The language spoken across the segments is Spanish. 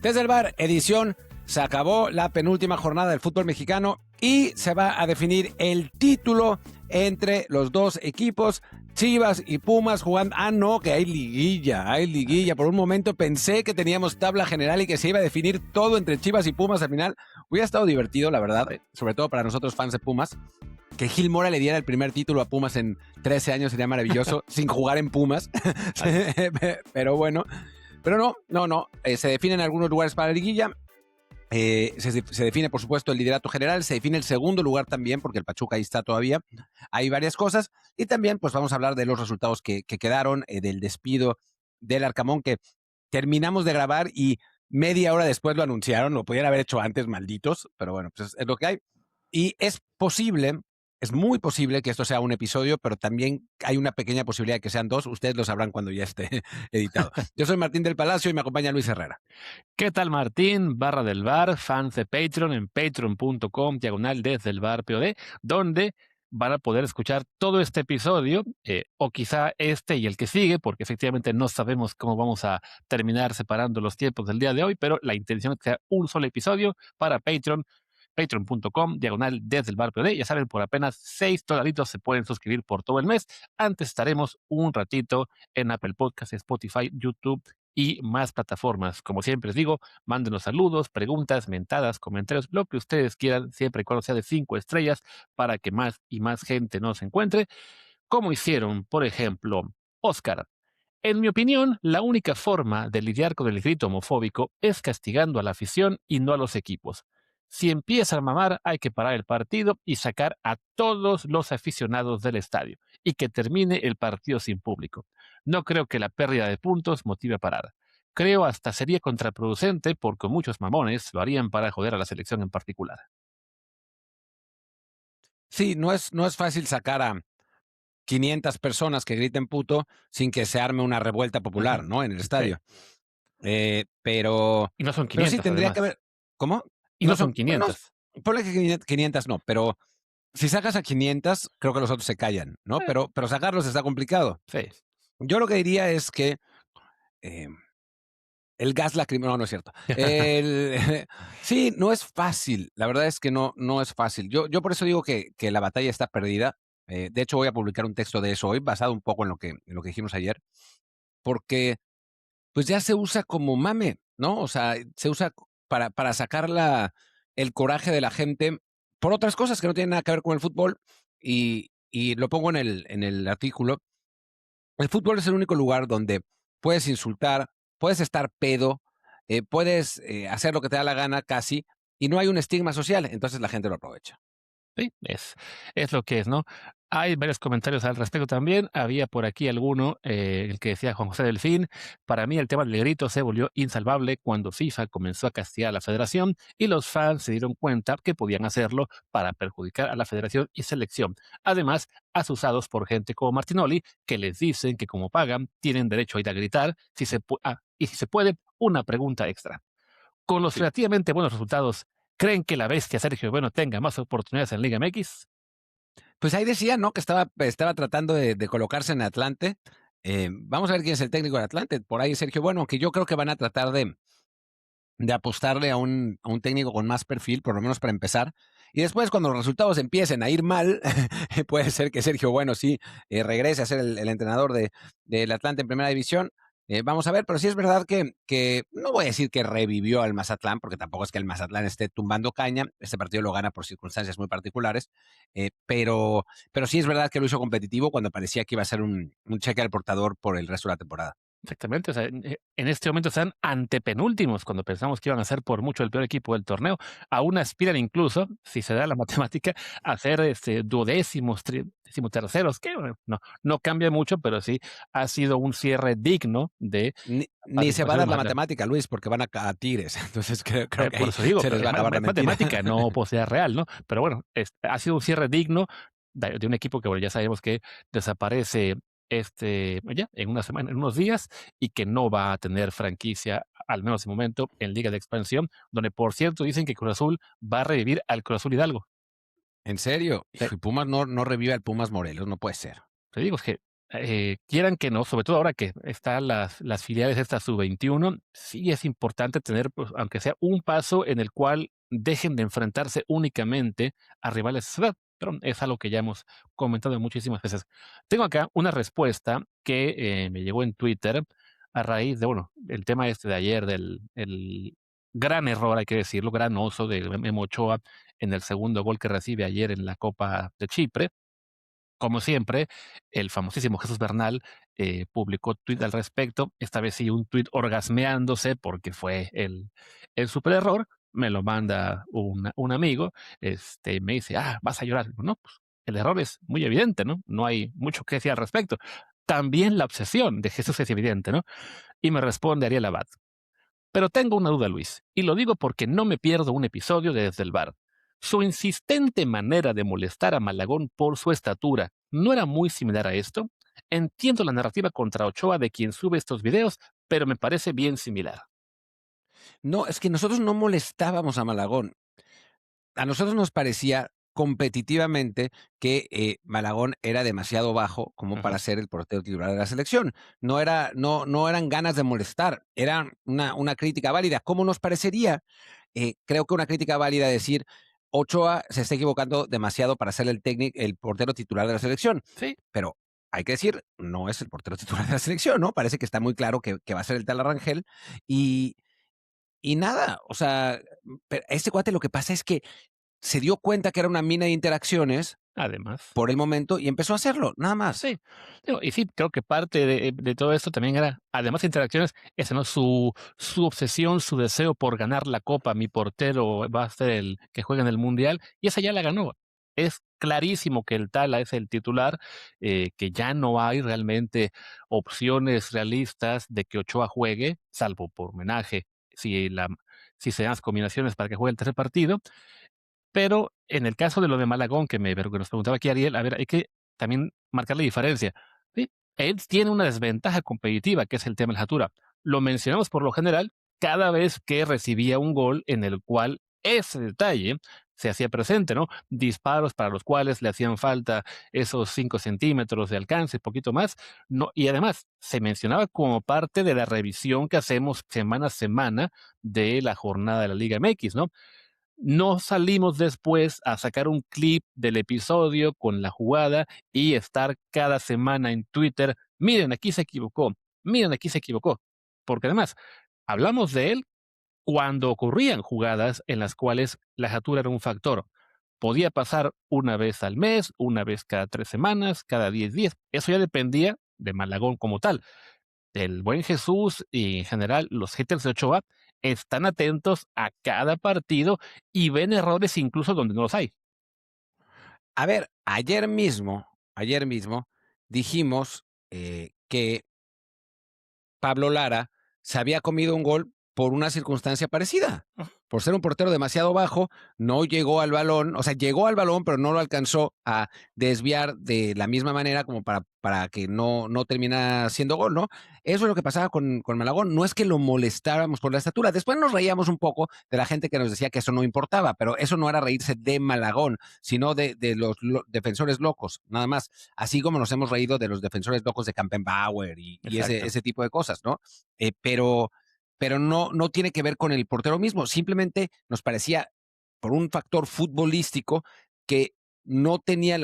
Desde el bar, edición, se acabó la penúltima jornada del fútbol mexicano y se va a definir el título entre los dos equipos, Chivas y Pumas jugando. No, que hay liguilla. Por un momento pensé que teníamos tabla general y que se iba a definir todo entre Chivas y Pumas al final. Hubiera estado divertido, la verdad, sobre todo para nosotros fans de Pumas. Que Gil Mora le diera el primer título a Pumas en 13 años sería maravilloso, sin jugar en Pumas. Pero bueno, pero no. Se definen algunos lugares para la liguilla. Se define, por supuesto, el liderato general, se define el segundo lugar también, porque el Pachuca ahí está todavía. Hay varias cosas. Y también, pues vamos a hablar de los resultados que quedaron, del despido del Arcamón, que terminamos de grabar y media hora después lo anunciaron. Lo podían haber hecho antes, malditos, pero bueno, pues es lo que hay. Y es muy posible que esto sea un episodio, pero también hay una pequeña posibilidad de que sean dos. Ustedes lo sabrán cuando ya esté editado. Yo soy Martín del Palacio y me acompaña Luis Herrera. ¿Qué tal, Martín? Barra del Bar, fans de Patreon en patreon.com/desde el bar POD, donde van a poder escuchar todo este episodio, o quizá este y el que sigue, porque efectivamente no sabemos cómo vamos a terminar separando los tiempos del día de hoy, pero la intención es que sea un solo episodio para Patreon, patreon.com/desde el bar POD. Ya saben, por apenas $6 se pueden suscribir por todo el mes. Antes estaremos un ratito en Apple Podcasts, Spotify, YouTube y más plataformas. Como siempre les digo, mándenos saludos, preguntas, mentadas, comentarios, lo que ustedes quieran, siempre y cuando sea de 5 estrellas, para que más y más gente nos encuentre. Como hicieron, por ejemplo, Oscar. En mi opinión, la única forma de lidiar con el grito homofóbico es castigando a la afición y no a los equipos. Si empieza a mamar, hay que parar el partido y sacar a todos los aficionados del estadio y que termine el partido sin público. No creo que la pérdida de puntos motive a parar. Creo hasta sería contraproducente porque muchos mamones lo harían para joder a la selección en particular. Sí, no es fácil sacar a 500 personas que griten puto sin que se arme una revuelta popular, ¿no? En el estadio. Pero Y no son sí 500, tendría que además. haber. ¿Cómo? Y no son Bueno, 500. ponle que 500 no, pero si sacas a 500, creo que los otros se callan, ¿no? Pero sacarlos está complicado. Sí. Yo lo que diría es que eh, el gas lacrimógeno, no es cierto. Sí, no es fácil. La verdad es que no es fácil. Yo por eso digo que la batalla está perdida. De hecho, voy a publicar un texto de eso hoy, basado un poco en lo que dijimos ayer, porque pues ya se usa como mame, ¿no? O sea, se usa para sacar el coraje de la gente por otras cosas que no tienen nada que ver con el fútbol. Y lo pongo en el artículo. El fútbol es el único lugar donde puedes insultar, puedes estar pedo, puedes hacer lo que te da la gana casi, y no hay un estigma social, entonces la gente lo aprovecha. Sí, es lo que es, ¿no? Hay varios comentarios al respecto también. Había por aquí alguno, el que decía Juan José Delfín: para mí el tema del grito se volvió insalvable cuando FIFA comenzó a castigar a la federación y los fans se dieron cuenta que podían hacerlo para perjudicar a la federación y selección. Además, asusados por gente como Martinoli, que les dicen que como pagan, tienen derecho a ir a gritar, y si se puede, una pregunta extra. Con los Sí. relativamente buenos resultados, ¿creen que la bestia Sergio Bueno tenga más oportunidades en Liga MX? Pues ahí decía, ¿no? Que estaba tratando de colocarse en Atlante. Vamos a ver quién es el técnico de Atlante. Por ahí Sergio Bueno, aunque yo creo que van a tratar de apostarle a un técnico con más perfil, por lo menos para empezar. Y después, cuando los resultados empiecen a ir mal, puede ser que Sergio Bueno sí regrese a ser el entrenador del Atlante en Primera División. Vamos a ver, pero sí es verdad que no voy a decir que revivió al Mazatlán, porque tampoco es que el Mazatlán esté tumbando caña. Este partido lo gana por circunstancias muy particulares, pero sí es verdad que lo hizo competitivo cuando parecía que iba a ser un cheque al portador por el resto de la temporada. Exactamente, o sea, en este momento están antepenúltimos cuando pensamos que iban a ser por mucho el peor equipo del torneo. Aún aspiran incluso, si se da la matemática, a ser duodécimos, decimoterceros, que bueno, no cambia mucho, pero sí ha sido un cierre digno de Ni se va a participación dar en la Mazatlán. matemática, Luis, porque van a Tigres. Entonces creo que Por ahí eso digo, se pero les va a acabar la es mentira. matemática, no posibilidad real, ¿no? Pero bueno, ha sido un cierre digno de un equipo que bueno, ya sabemos que desaparece ya en una semana, en unos días, y que no va a tener franquicia, al menos de momento, en Liga de Expansión, donde por cierto dicen que Cruz Azul va a revivir al Cruz Azul Hidalgo. ¿En serio? Sí, Hijo, y Pumas no revive al Pumas Morelos, no puede ser. te digo, es que quieran que no, sobre todo ahora que están las filiales estas sub-21, sí es importante tener, pues, aunque sea un paso en el cual dejen de enfrentarse únicamente a rivales de su edad, pero es algo que ya hemos comentado muchísimas veces. Tengo acá una respuesta que, me llegó en Twitter a raíz de, bueno, el tema este de ayer del el gran error, hay que decirlo, gran oso de Memo Ochoa en el segundo gol que recibe ayer en la Copa de Chipre. Como siempre, el famosísimo Jesús Bernal, publicó tuit al respecto, esta vez sí un tuit orgasmeándose porque fue el supererror, me lo manda un amigo, me dice: "Ah, vas a llorar". Digo: "No, pues, el error es muy evidente, ¿no? No hay mucho que decir al respecto". También la obsesión de Jesús es evidente, ¿no? Y me responde Ariel Abad: "Pero tengo una duda, Luis, y lo digo porque no me pierdo un episodio de Desde el Bar. Su insistente manera de molestar a Malagón por su estatura, ¿no era muy similar a esto? Entiendo la narrativa contra Ochoa de quien sube estos videos, pero me parece bien similar". No, es que nosotros no molestábamos a Malagón. A nosotros nos parecía competitivamente que Malagón era demasiado bajo como Ujú. para ser el portero titular de la selección. No eran ganas de molestar, era una crítica válida. ¿Cómo nos parecería? Creo que una crítica válida decir, Ochoa se está equivocando demasiado para ser el portero titular de la selección. Sí, Pero hay que decir, no es el portero titular de la selección, ¿no? Parece que está muy claro que va a ser el tal Rangel. Y, y nada, o sea, este cuate lo que pasa es que se dio cuenta que era una mina de interacciones además. por el momento y empezó a hacerlo, nada más. Sí, digo, y sí, creo que parte de todo esto también era, además de interacciones, ese, ¿no? Su obsesión, su deseo por ganar la copa, mi portero va a ser el que juegue en el mundial, y esa ya la ganó. Es clarísimo que el Tala es el titular, que ya no hay realmente opciones realistas de que Ochoa juegue, salvo por homenaje, si se dan las combinaciones para que juegue el tercer partido. Pero en el caso de lo de Malagón, que nos preguntaba aquí Ariel, a ver, hay que también marcar la diferencia, ¿sí? Él tiene una desventaja competitiva, que es el tema de la altura. Lo mencionamos por lo general cada vez que recibía un gol en el cual ese detalle se hacía presente, ¿no? Disparos para los cuales le hacían falta esos 5 centímetros de alcance, poquito más, no, y además se mencionaba como parte de la revisión que hacemos semana a semana de la jornada de la Liga MX, ¿no? No salimos después a sacar un clip del episodio con la jugada y estar cada semana en Twitter, miren, aquí se equivocó, miren, aquí se equivocó. Porque además, hablamos de él cuando ocurrían jugadas en las cuales la jatura era un factor. Podía pasar una vez al mes, una vez cada 3 semanas, cada 10 días. Eso ya dependía de Malagón como tal. El buen Jesús y en general los haters de Ochoa están atentos a cada partido y ven errores incluso donde no los hay. A ver, ayer mismo dijimos que Pablo Lara se había comido un gol por una circunstancia parecida. Por ser un portero demasiado bajo, no llegó al balón, o sea, llegó al balón, pero no lo alcanzó a desviar de la misma manera como para que no termina siendo gol, ¿no? Eso es lo que pasaba con Malagón. No es que lo molestáramos por la estatura. Después nos reíamos un poco de la gente que nos decía que eso no importaba, pero eso no era reírse de Malagón, sino de los defensores locos, nada más. Así como nos hemos reído de los defensores locos de Kampenbauer y Exacto. ese tipo de cosas, ¿no? Pero no tiene que ver con el portero mismo. Simplemente nos parecía, por un factor futbolístico, que no tenía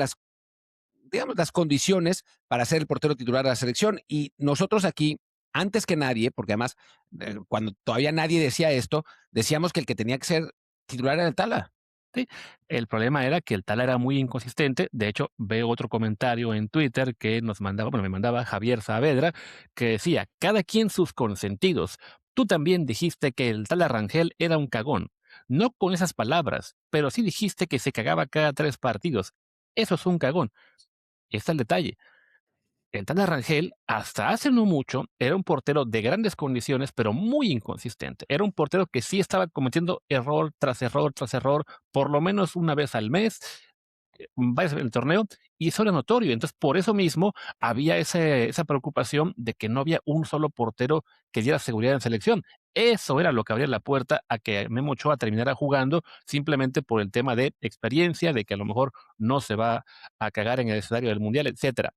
digamos, las condiciones para ser el portero titular de la selección. Y nosotros aquí, antes que nadie, porque además, cuando todavía nadie decía esto, decíamos que el que tenía que ser titular era el Tala. Sí, el problema era que el tal era muy inconsistente. De hecho, veo otro comentario en Twitter que nos mandaba, bueno, me mandaba Javier Saavedra, que decía, cada quien sus consentidos. Tú también dijiste que el tal Arrangel era un cagón. No con esas palabras, pero sí dijiste que se cagaba cada 3 partidos. Eso es un cagón. Y está el detalle. El Tana Rangel, hasta hace no mucho, era un portero de grandes condiciones, pero muy inconsistente. Era un portero que sí estaba cometiendo error tras error tras error, por lo menos una vez al mes, varias veces en el torneo, y eso era notorio. Entonces, por eso mismo, había esa preocupación de que no había un solo portero que diera seguridad en selección. Eso era lo que abría la puerta a que Memo Ochoa terminara jugando, simplemente por el tema de experiencia, de que a lo mejor no se va a cagar en el escenario del Mundial, etcétera.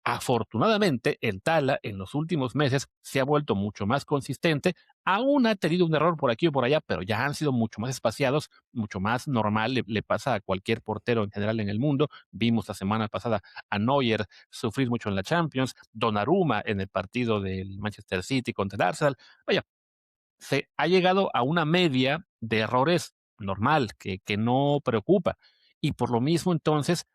Afortunadamente, el Tala en los últimos meses se ha vuelto mucho más consistente. Aún ha tenido un error por aquí o por allá, pero ya han sido mucho más espaciados, mucho más normal. Le pasa a cualquier portero en general en el mundo. Vimos la semana pasada a Neuer sufrir mucho en la Champions, Donnarumma en el partido del Manchester City contra el Arsenal. Vaya, se ha llegado a una media de errores normal, que no preocupa. Y por lo mismo, entonces,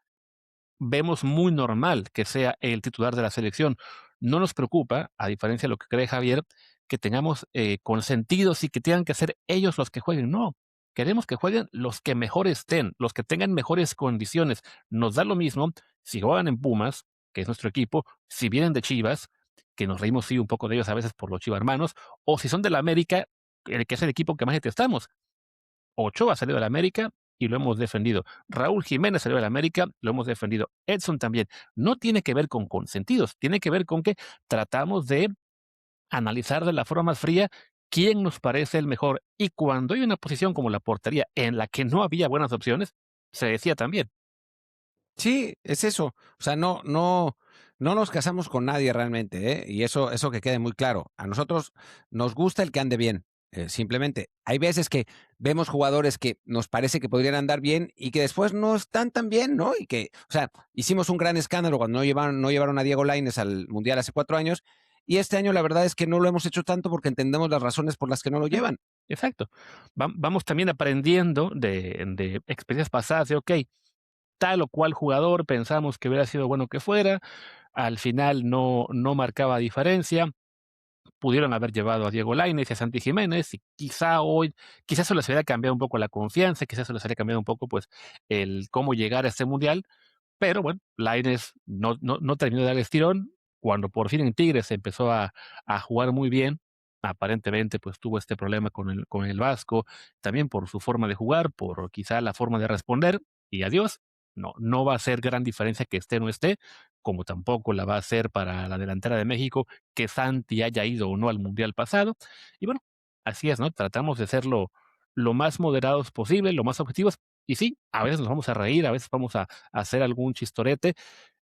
vemos muy normal que sea el titular de la selección. No nos preocupa, a diferencia de lo que cree Javier, que tengamos consentidos y que tengan que ser ellos los que jueguen. No, queremos que jueguen los que mejor estén, los que tengan mejores condiciones. Nos da lo mismo si juegan en Pumas, que es nuestro equipo, si vienen de Chivas, que nos reímos sí un poco de ellos a veces por los chivarmanos, o si son de la América, que es el equipo que más detestamos. Ochoa salió de la América y lo hemos defendido. Raúl Jiménez salió de la América, lo hemos defendido. Edson también. No tiene que ver con consentidos, tiene que ver con que tratamos de analizar de la forma más fría quién nos parece el mejor. Y cuando hay una posición como la portería en la que no había buenas opciones, se decía también. Sí, es eso. O sea, no nos casamos con nadie realmente, ¿eh? Y eso que quede muy claro. A nosotros nos gusta el que ande bien, simplemente. Hay veces que vemos jugadores que nos parece que podrían andar bien y que después no están tan bien, ¿no? Y que, o sea, hicimos un gran escándalo cuando no llevaron a Diego Lainez al Mundial hace 4 años, y este año la verdad es que no lo hemos hecho tanto porque entendemos las razones por las que no lo Sí, llevan. exacto. Vamos también aprendiendo de experiencias pasadas de, ok, tal o cual jugador pensamos que hubiera sido bueno que fuera, al final no marcaba diferencia. Pudieron haber llevado a Diego Lainez y a Santi Jiménez, y quizás eso les habría cambiado un poco la confianza, quizás eso les habría cambiado un poco, pues, el cómo llegar a este mundial, pero bueno, Lainez no terminó de dar el estirón. Cuando por fin en Tigres empezó a jugar muy bien, aparentemente, pues, tuvo este problema con el Vasco, también por su forma de jugar, por quizá la forma de responder, y adiós. No va a ser gran diferencia que esté o no esté, como tampoco la va a ser para la delantera de México, que Santi haya ido o no al mundial pasado. Y bueno, así es, ¿no? Tratamos de ser lo más moderados posible, lo más objetivos. Y sí, a veces nos vamos a reír, a veces vamos a hacer algún chistorete,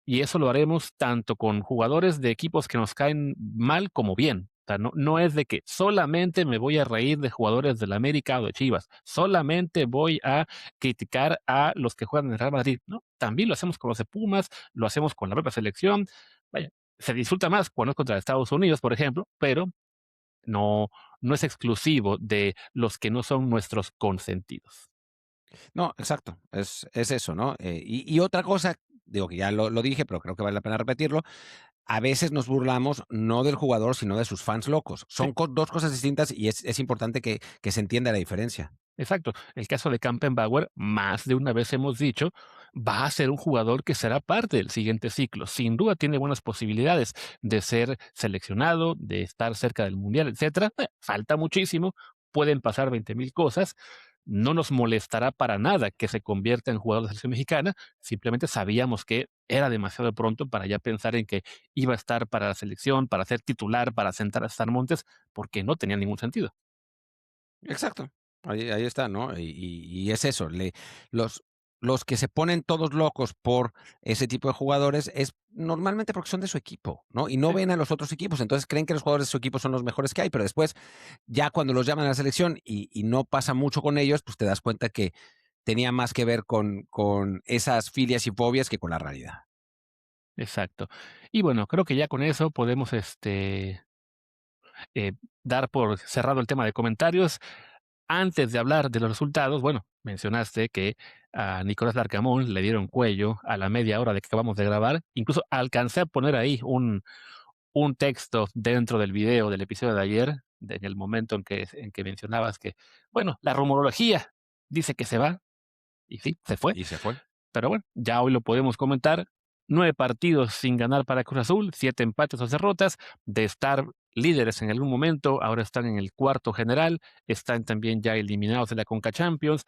y eso lo haremos tanto con jugadores de equipos que nos caen mal como bien. O sea, no es de que solamente me voy a reír de jugadores del América o de Chivas, solamente voy a criticar a los que juegan en el Real Madrid. No, también lo hacemos con los de Pumas, lo hacemos con la propia selección. Vaya, se disfruta más cuando es contra Estados Unidos, por ejemplo, pero no, no es exclusivo de los que no son nuestros consentidos. No, exacto, es eso, ¿no? Y otra cosa, digo que ya lo dije, pero creo que vale la pena repetirlo, a veces nos burlamos no del jugador, sino de sus fans locos. Sí. Son 2 cosas distintas y es importante que se entienda la diferencia. Exacto. El caso de Kampenbauer, más de una vez hemos dicho, va a ser un jugador que será parte del siguiente ciclo. Sin duda tiene buenas posibilidades de ser seleccionado, de estar cerca del Mundial, etcétera. Falta muchísimo, pueden pasar 20,000 cosas. No nos molestará para nada que se convierta en jugador de la selección mexicana. Simplemente sabíamos que era demasiado pronto para ya pensar en que iba a estar para la selección, para ser titular, para sentar a Star Montes, porque no tenía ningún sentido. Exacto. Ahí está, ¿no? Y es eso, los los que se ponen todos locos por ese tipo de jugadores es normalmente porque son de su equipo, ¿no? Y no Sí. ven a los otros equipos, entonces creen que los jugadores de su equipo son los mejores que hay, pero después, ya cuando los llaman a la selección y no pasa mucho con ellos, pues te das cuenta que tenía más que ver con esas filias y fobias que con la realidad. Exacto. Y bueno, creo que ya con eso podemos, eh, dar por cerrado el tema de comentarios. Antes de hablar de los resultados, bueno, mencionaste que a Nicolás Larcamón le dieron cuello a la media hora de que acabamos de grabar. Incluso alcancé a poner ahí un texto dentro del video del episodio de ayer, en el momento en que mencionabas que, bueno, la rumorología dice que se va, y sí, se fue. Y se fue. Pero bueno, ya hoy lo podemos comentar. 9 partidos sin ganar para Cruz Azul, 7 empates o derrotas. De estar líderes en algún momento, ahora están en el cuarto general, están también ya eliminados de la Conca Champions.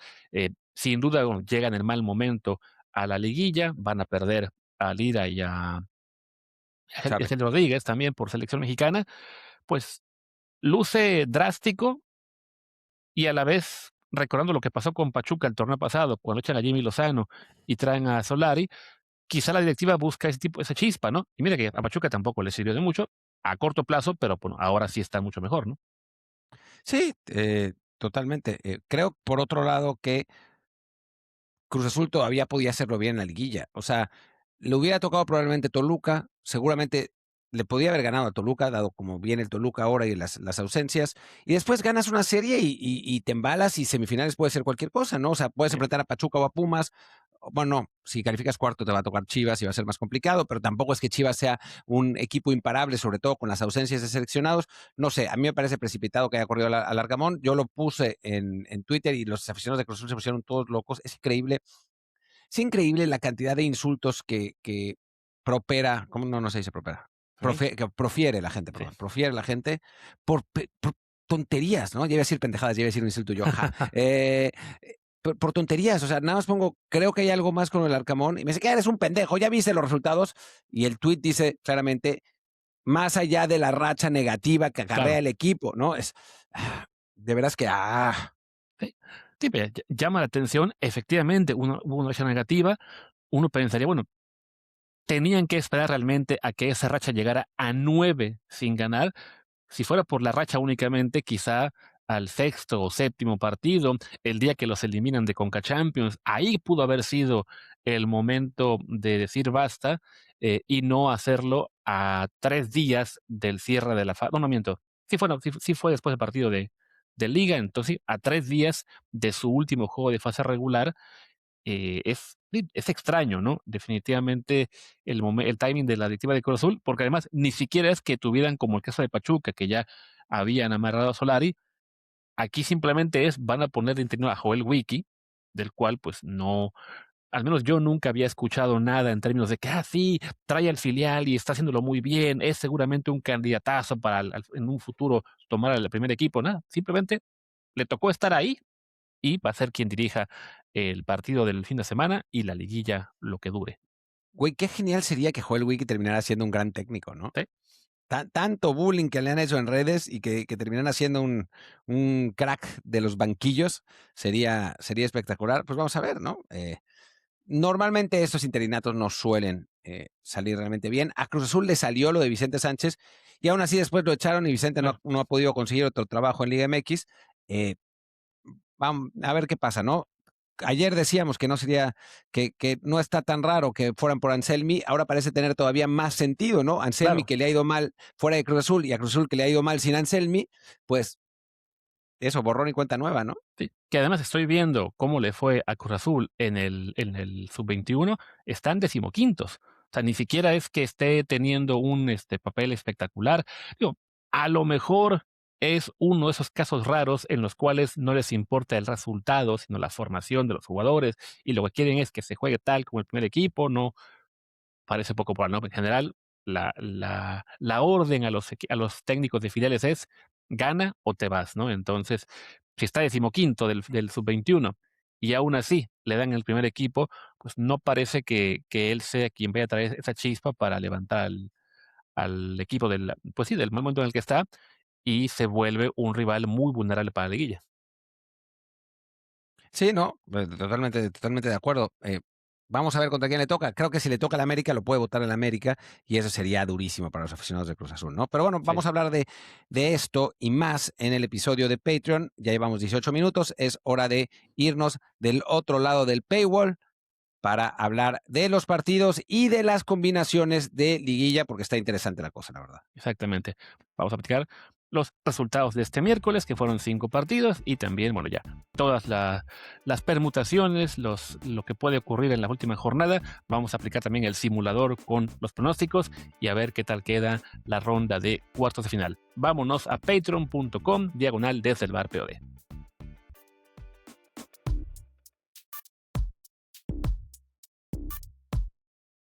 Sin duda, bueno, llegan en el mal momento a la liguilla, van a perder a Lira y a Charlie. Sergio Rodríguez también por selección mexicana. Pues luce drástico, y a la vez, recordando lo que pasó con Pachuca el torneo pasado, cuando echan a Jimmy Lozano y traen a Solari. quizá la directiva busca esa chispa, ¿no? Y mira que a Pachuca tampoco le sirvió de mucho a corto plazo, pero bueno, ahora sí está mucho mejor, ¿no? Sí, totalmente. Creo, por otro lado, que Cruz Azul todavía podía hacerlo bien en la liguilla. O sea, le hubiera tocado probablemente Toluca, seguramente le podía haber ganado a Toluca, dado como viene el Toluca ahora y las ausencias, y después ganas una serie y te embalas y semifinales puede ser cualquier cosa, ¿no? O sea, puedes Sí. enfrentar a Pachuca o a Pumas. Bueno, no, si calificas cuarto te va a tocar Chivas y va a ser más complicado, pero tampoco es que Chivas sea un equipo imparable, sobre todo con las ausencias de seleccionados. No sé, a mí me parece precipitado que haya corrido al Arcamón. Yo lo puse en Twitter y los aficionados de Cruz Azul se pusieron todos locos. Es increíble la cantidad de insultos que propera, ¿cómo no se dice propera? ¿Sí? Que profiere la gente, Sí. perdón, profiere la gente por tonterías, ¿no? Ya iba a decir pendejadas, ya iba a decir un insulto yo, ja. Por tonterías, o sea, nada más pongo, creo que hay algo más con el Arcamón, y me dice que eres un pendejo, ya viste los resultados, y el tweet dice claramente, más allá de la racha negativa que acarrea Claro. el equipo, ¿no? De veras que, Sí, sí, mira, llama la atención. Efectivamente, hubo una racha negativa. Uno pensaría, bueno, tenían que esperar realmente a que esa racha llegara a 9 sin ganar. Si fuera por la racha únicamente, quizá al sexto o séptimo partido, el día que los eliminan de Conca Champions, ahí pudo haber sido el momento de decir basta, y no hacerlo a 3 días del cierre de la fase. No, miento. Sí fue después del partido de Liga, entonces sí, a 3 días de su último juego de fase regular. Sí, es extraño, ¿no? Definitivamente el timing de la directiva de Cruz Azul, porque además ni siquiera es que tuvieran como el caso de Pachuca, que ya habían amarrado a Solari. Aquí simplemente van a poner de interino a Joel Wiki, del cual pues no, al menos yo nunca había escuchado nada en términos de que, sí, trae al filial y está haciéndolo muy bien, es seguramente un candidatazo para en un futuro tomar al primer equipo, nada, simplemente le tocó estar ahí y va a ser quien dirija el partido del fin de semana y la liguilla lo que dure. güey, qué genial sería que Joel Wiki terminara siendo un gran técnico, ¿no? ¿Sí? Tanto bullying que le han hecho en redes y que terminan siendo un crack de los banquillos, sería espectacular. Pues vamos a ver, ¿no? Normalmente estos interinatos no suelen salir realmente bien. A Cruz Azul le salió lo de Vicente Sánchez y aún así después lo echaron y Vicente Claro. no ha podido conseguir otro trabajo en Liga MX. Vamos a ver qué pasa, ¿no? Ayer decíamos que no sería, que no está tan raro que fueran por Anselmi, ahora parece tener todavía más sentido, ¿no? Anselmi Claro. que le ha ido mal fuera de Cruz Azul y a Cruz Azul que le ha ido mal sin Anselmi, pues eso, borrón y cuenta nueva, ¿no? Sí, que además estoy viendo cómo le fue a Cruz Azul en el sub-21, están decimoquintos. O sea, ni siquiera es que esté teniendo un papel espectacular. Digo, a lo mejor es uno de esos casos raros en los cuales no les importa el resultado, sino la formación de los jugadores, y lo que quieren es que se juegue tal como el primer equipo. No parece poco probable, ¿no? En general, la orden a los técnicos de filiales es gana o te vas, ¿no? Entonces, si está decimoquinto del sub-21 y aún así le dan el primer equipo, pues no parece que él sea quien vaya a traer esa chispa para levantar al equipo pues sí, del mal momento en el que está, y se vuelve un rival muy vulnerable para la liguilla. Sí, no, totalmente de acuerdo. Vamos a ver contra quién le toca. Creo que si le toca al América, lo puede votar el América y eso sería durísimo para los aficionados de Cruz Azul, ¿no? Pero bueno, Sí, vamos a hablar de esto y más en el episodio de Patreon. Ya llevamos 18 minutos, es hora de irnos del otro lado del paywall para hablar de los partidos y de las combinaciones de liguilla, porque está interesante la cosa, la verdad. exactamente. Vamos a platicar los resultados de este miércoles, que fueron 5 partidos, y también, bueno, ya todas las permutaciones, lo que puede ocurrir en la última jornada. Vamos a aplicar también el simulador con los pronósticos y a ver qué tal queda la ronda de cuartos de final. Vámonos a patreon.com/desde el bar POD.